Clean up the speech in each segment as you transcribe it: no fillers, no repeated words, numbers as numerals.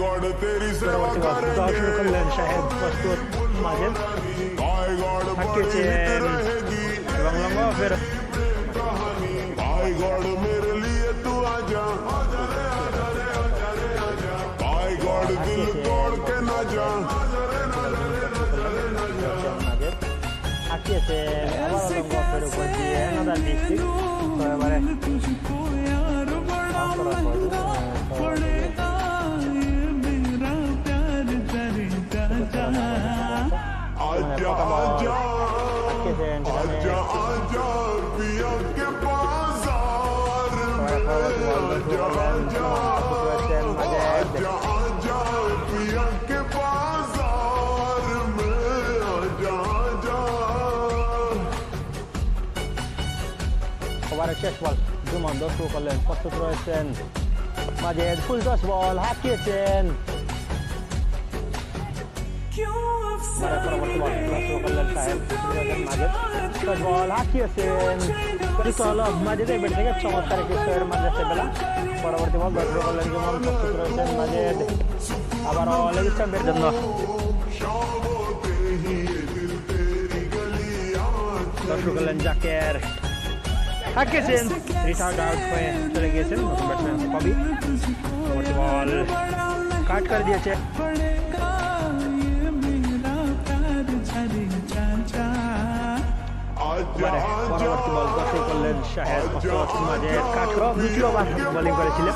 God तेरी सेवा পরবর্তী বল শুরু করলেন শাহেদ প্রস্তুত মাজেদ भाई गॉड बड़ी हिट रहेगी এবং লম্বা ফের भाई गॉड मेरे लिए तू आजा भाई गॉड दिल तोड़ के ना जा মাজেদ হাঁকিয়েছেন আবার লম্বা ফের উপর দিয়ে আনাদার ডিস্ট্রিক্ট তো এবারে आजा आजा आजा आजा पिया के बाजार में आजा आजा आजा आजा पिया के बाजार में आजा आजा ওভারের শেষ বল জুমন দর্শক করলেন প্রস্তুত রয়েছেন মাজেদ ফুল টস বল হাঁকিয়েছেন পরবর্তী বল দর্শক করলেন সাহেব মাজেদ টস বল হাঁকিয়েছেন হলো মাজেদের ব্যাট থেকে চমৎকার একটি ছয়ের মাঝে বেলা পরবর্তী বল দর্শক করলেন জুমন প্রস্তুত রয়েছেন মাজেদ আবারও লেগ স্টাম্পের জন্য দর্শক করলেন জাকের হাঁকিয়েছেন রিটার্ড আউট হয়ে চলে গিয়েছেন নতুন ব্যাটসম্যান কবি পরবর্তী বল কাট করে দিয়েছে পরবর্তী বল দর্শক করলেন শাহেদ মাজেদ কাট দ্বিতীয় ওভার বোলিং করেছিলেন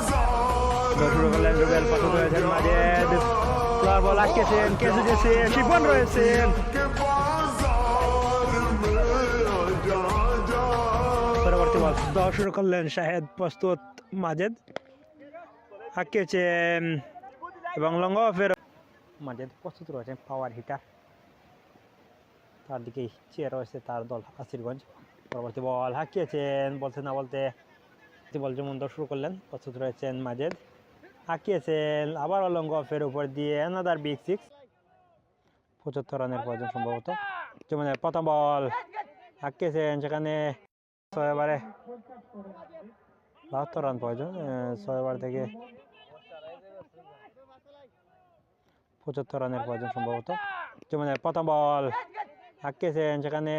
দর্শক করলেন রুবেল প্রস্তুত হয়েছেন মাজেদ বল আটকেছেন কেসে দিয়েছে শিপন রয়েছেন পরবর্তী বল দর্শক করলেন শাহেদ প্রস্তুত মাজেদ হাঁকিয়েছেন এবং লঙ্গ ফের মাজেদ প্রস্তুত রয়েছেন পাওয়ার হিটার তার দিকেই চেয়ে রয়েছে তার দল আসিরগঞ্জ পরবর্তী বল হাঁকিয়েছেন বলতে না বলতে বল যেমন দর্শক করলেন প্রস্তুত রয়েছেন মাজেদ হাঁকিয়েছেন আবার লঙ্গ ফের উপর দিয়ে অ্যানাদার বিগ সিক্স 75 রানের প্রয়োজন সম্ভবত যেমন প্রথম বল হাঁকিয়েছেন সেখানে 6 ওভারে 72 রান প্রয়োজন 6 ওভার থেকে 75 রানের প্রয়োজন সম্ভবত যেমন প্রথম বল হাঁকিয়েছেন সেখানে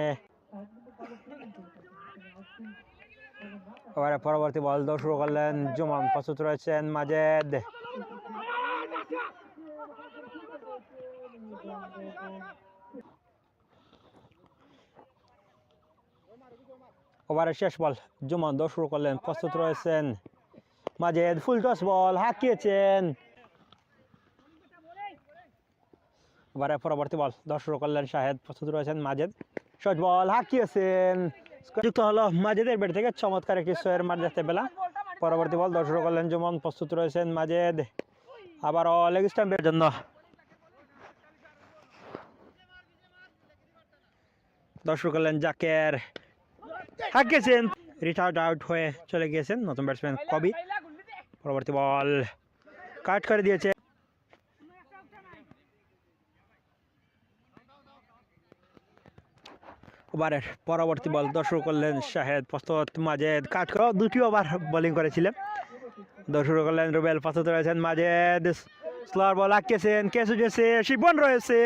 এবারে পরবর্তী বল শুরু করলেন জুমন প্রস্তুত রয়েছেন মাজেদ ওভারের শেষ বল জুমন শুরু করলেন প্রস্তুত রয়েছেন মাজেদ ফুল টস বল হাঁকিয়েছেন এবারে পরবর্তী বল শুরু করলেন শাহেদ প্রস্তুত রয়েছেন মাজেদ শর্ট বল হাঁকিয়েছেন যুক্ত হলো মাজেদের ব্যাট থেকে চমৎকার একটি ছয়ের মার দেখতে পেলাম পরবর্তী বল শুরু করলেন জুমন প্রস্তুত রয়েছেন মাজেদ আবারও লেগ স্টাম্পের জন্য দর্শক করলেন জাকের হাঁকিয়েছেন রিটার্ড আউট হয়ে চলে গিয়েছেন নতুন ব্যাটসম্যান কবি পরবর্তী বল কাট করে দিয়েছে ওভারের পরবর্তী বল দর্শক করলেন শাহেদ প্রস্তুত মাজেদ কাট করে দুটি ওভার বোলিং করেছিলেন দর্শক করলেন রুবেল প্রস্তুত রয়েছেন মাজেদ স্লোয়ার বল হাঁকিয়েছেন কেসে শিপন রয়েছে